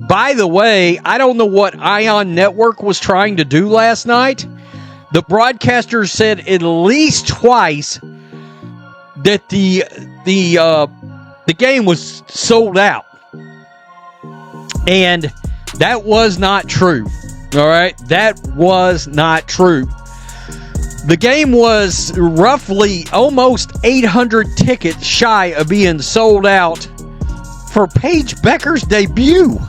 By the way, I don't know what Ion Network was trying to do last night. The broadcasters said at least twice that the game was sold out. And that was not true. All right? That was not true. The game was roughly almost 800 tickets shy of being sold out for Paige Bueckers' debut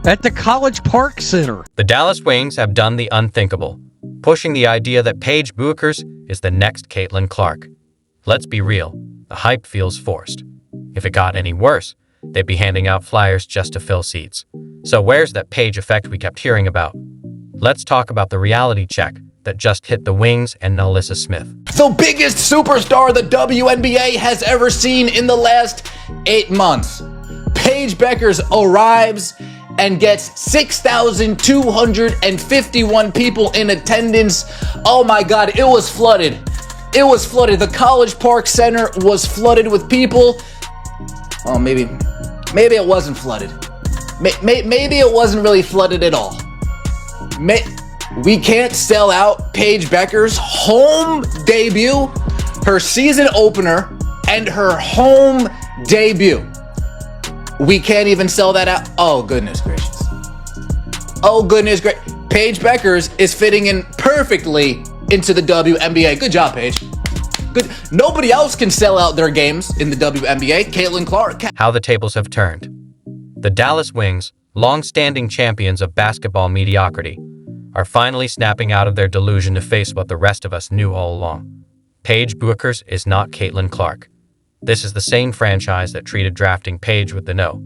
at the College Park Center. The Dallas Wings have done the unthinkable, pushing the idea that Paige Bueckers is the next Caitlin Clark. Let's be real, the hype feels forced. If it got any worse, they'd be handing out flyers just to fill seats. So where's that Paige effect we kept hearing about? Let's talk about the reality check that just hit the Wings and Nalyssa Smith. The biggest superstar the WNBA has ever seen in the last 8 months. Paige Bueckers arrives and gets 6,251 people in attendance. Oh my God, it was flooded. It was flooded. The College Park Center was flooded with people. Oh, maybe it wasn't flooded. Maybe it wasn't really flooded at all. We can't sell out Paige Bueckers' home debut, her season opener, and her home debut. We can't even sell that out. Oh, goodness gracious. Oh, goodness gracious. Paige Bueckers is fitting in perfectly into the WNBA. Good job, Paige. Good. Nobody else can sell out their games in the WNBA. Caitlin Clark. How the tables have turned. The Dallas Wings, long-standing champions of basketball mediocrity, are finally snapping out of their delusion to face what the rest of us knew all along. Paige Bueckers is not Caitlin Clark. This is the same franchise that treated drafting Paige with the no.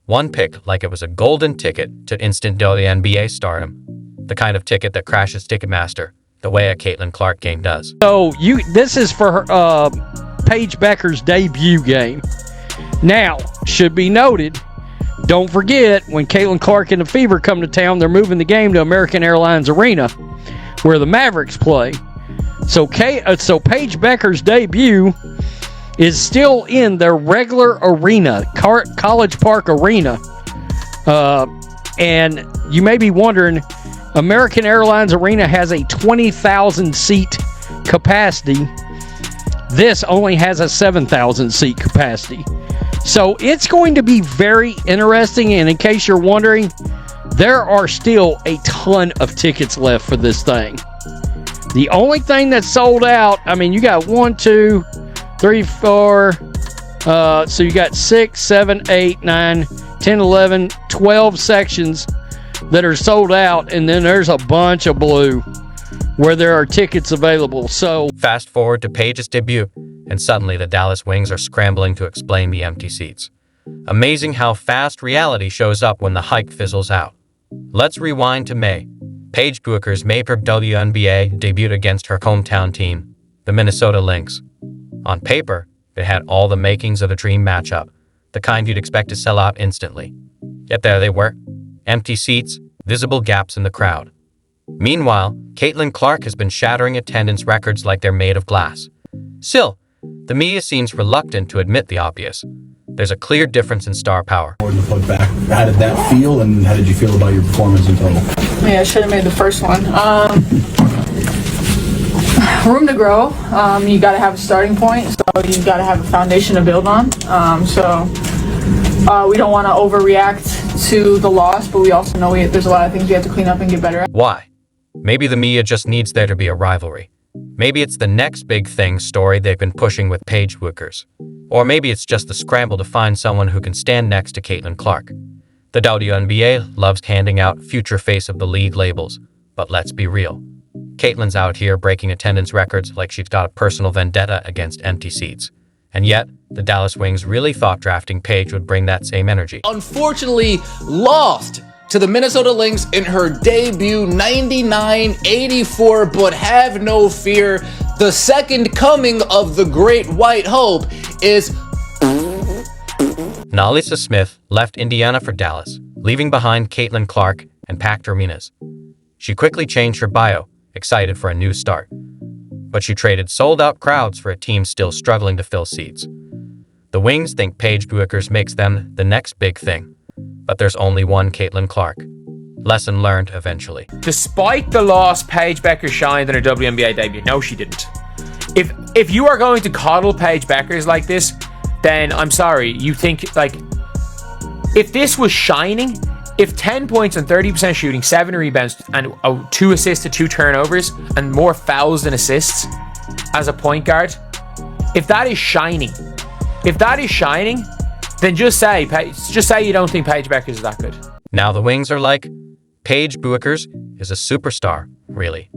One pick like it was a golden ticket to instant WNBA stardom. The kind of ticket that crashes Ticketmaster, the way a Caitlin Clark game does. So this is for her, Paige Bueckers' debut game. Now, should be noted, don't forget, when Caitlin Clark and the Fever come to town, they're moving the game to American Airlines Arena, where the Mavericks play. So Paige Bueckers' debut is still in their regular arena, College Park Arena. And you may be wondering, American Airlines Arena has a 20,000 seat capacity. This only has a 7,000 seat capacity. So it's going to be very interesting, and in case you're wondering, there are still a ton of tickets left for this thing. The only thing that's sold out, I mean, you got 1, 2, 3, 4, so you got 6, 7, 8, 9, 10, 11, 12 sections that are sold out, and then there's a bunch of blue where there are tickets available. So fast forward to Paige's debut, and suddenly the Dallas Wings are scrambling to explain the empty seats. Amazing how fast reality shows up when the hype fizzles out. Let's rewind to May. Paige Bueckers' May per WNBA debuted against her hometown team, the Minnesota Lynx. On paper, it had all the makings of a dream matchup, the kind you'd expect to sell out instantly. Yet there they were, empty seats, visible gaps in the crowd. Meanwhile, Caitlin Clark has been shattering attendance records like they're made of glass. Still, the media seems reluctant to admit the obvious. There's a clear difference in star power. How did that feel, and how did you feel about your performance in total? Yeah, I should have made the first one. Room to grow. You got to have a starting point, so you got to have a foundation to build on. We don't want to overreact to the loss, but we also know there's a lot of things we have to clean up and get better at. Why? Maybe the media just needs there to be a rivalry. Maybe it's the next big thing story they've been pushing with Paige Bueckers. Or maybe it's just the scramble to find someone who can stand next to Caitlin Clark. The WNBA loves handing out future face of the league labels, but let's be real. Caitlin's out here breaking attendance records like she's got a personal vendetta against empty seats. And yet, the Dallas Wings really thought drafting Paige would bring that same energy. Unfortunately, lost to the Minnesota Lynx in her debut 99-84, but have no fear. The second coming of the Great White Hope is... Nalyssa Smith left Indiana for Dallas, leaving behind Caitlin Clark and packed arenas. She quickly changed her bio, excited for a new start. But she traded sold-out crowds for a team still struggling to fill seats. The Wings think Paige Bueckers makes them the next big thing. But there's only one Caitlin Clark. Lesson learned eventually. Despite the loss, Paige Bueckers shined in her WNBA debut. No, she didn't. If you are going to coddle Paige Bueckers like this, then I'm sorry. You think, like, if this was shining, if 10 points and 30% shooting, 7 rebounds, and 2 assists to 2 turnovers, and more fouls than assists as a point guard, if that is shining, then just say you don't think Paige Bueckers is that good. Now the Wings are like, Paige Bueckers is a superstar, really.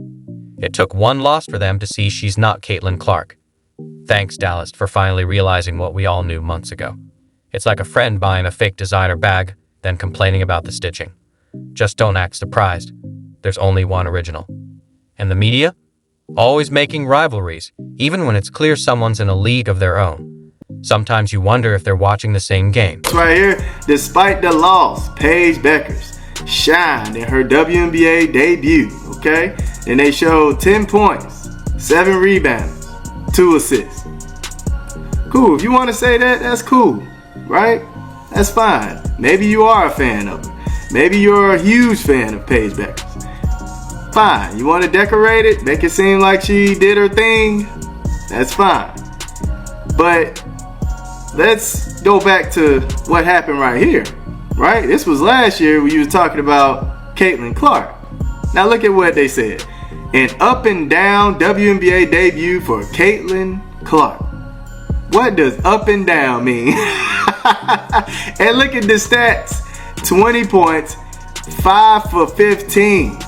It took one loss for them to see she's not Caitlin Clark. Thanks, Dallas, for finally realizing what we all knew months ago. It's like a friend buying a fake designer bag, then complaining about the stitching. Just don't act surprised. There's only one original. And the media? Always making rivalries, even when it's clear someone's in a league of their own. Sometimes you wonder if they're watching the same game. Right here, despite the loss, Paige Bueckers shined in her WNBA debut, okay? And they showed 10 points, 7 rebounds, 2 assists. Cool, if you want to say that, that's cool, right? That's fine. Maybe you are a fan of her. Maybe you're a huge fan of Paige Bueckers. Fine, you want to decorate it, make it seem like she did her thing, that's fine. But let's go back to what happened right here, right? This was last year when you were talking about Caitlin Clark. Now look at what they said. An up and down WNBA debut for Caitlin Clark. What does up and down mean? And look at the stats. 20 points, 5 for 15,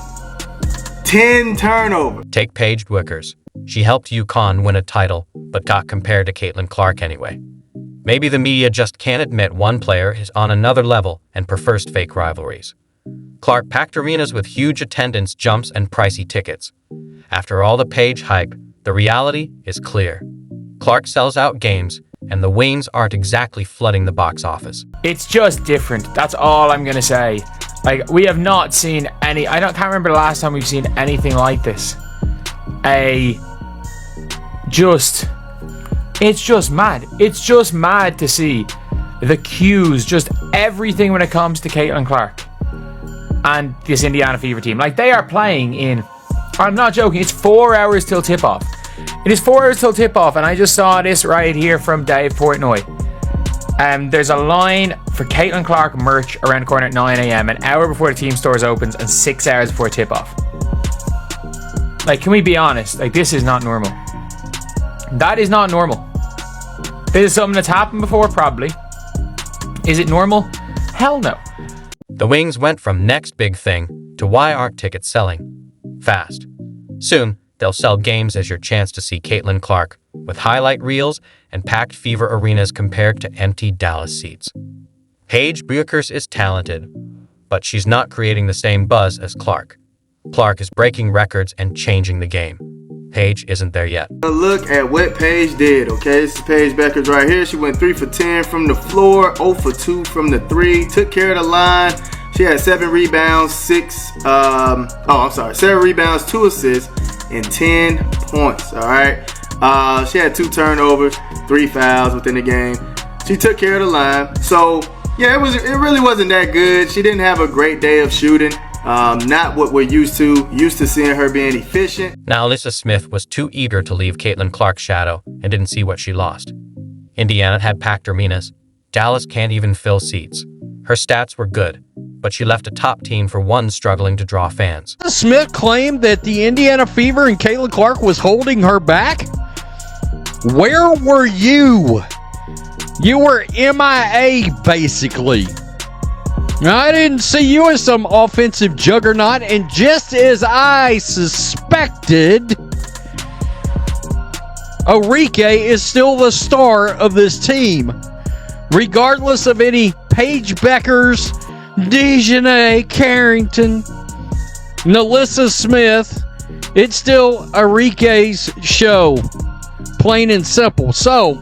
10 turnovers. Take Paige Bueckers. She helped UConn win a title, but got compared to Caitlin Clark anyway. Maybe the media just can't admit one player is on another level and prefers fake rivalries. Clark packed arenas with huge attendance jumps and pricey tickets. After all the Paige hype, the reality is clear. Clark sells out games, and the Wings aren't exactly flooding the box office. It's just different. That's all I'm going to say. Like, we have not seen any... can't remember the last time we've seen anything like this. It's just mad. It's just mad to see the cues, just everything when it comes to Caitlin Clark and this Indiana Fever team. Like, they are playing in... I'm not joking. It's 4 hours till tip-off. It is 4 hours till tip-off, and I just saw this right here from Dave Portnoy. There's a line for Caitlin Clark merch around the corner at 9 a.m, an hour before the team stores opens, and 6 hours before tip-off. Like, can we be honest? Like, this is not normal. That is not normal. This is something that's happened before, probably. Is it normal? Hell no. The Wings went from next big thing to why aren't tickets selling? Fast. Soon, they'll sell games as your chance to see Caitlin Clark, with highlight reels and packed Fever arenas compared to empty Dallas seats. Paige Bueckers is talented, but she's not creating the same buzz as Clark. Clark is breaking records and changing the game. Paige isn't there yet. Look at what Paige did, okay? This is Paige Bueckers right here. She went 3 for 10 from the floor, 0 for 2 from the 3, took care of the line. She had 7 rebounds, 7 rebounds, 2 assists, and 10 points, all right? She had 2 turnovers, 3 fouls within the game. She took care of the line. So, yeah, it really wasn't that good. She didn't have a great day of shooting. Not what we're used to seeing her being efficient. Now, Nalyssa Smith was too eager to leave Caitlin Clark's shadow and didn't see what she lost. Indiana had packed arenas. Dallas can't even fill seats. Her stats were good, but she left a top team for one struggling to draw fans. Smith claimed that the Indiana Fever and Caitlin Clark was holding her back. Where were you? You were MIA, basically. I didn't see you as some offensive juggernaut, and just as I suspected, Arike is still the star of this team. Regardless of any Paige Bueckers, Dejanay Carrington, Nalyssa Smith, it's still Arike's show. Plain and simple. So,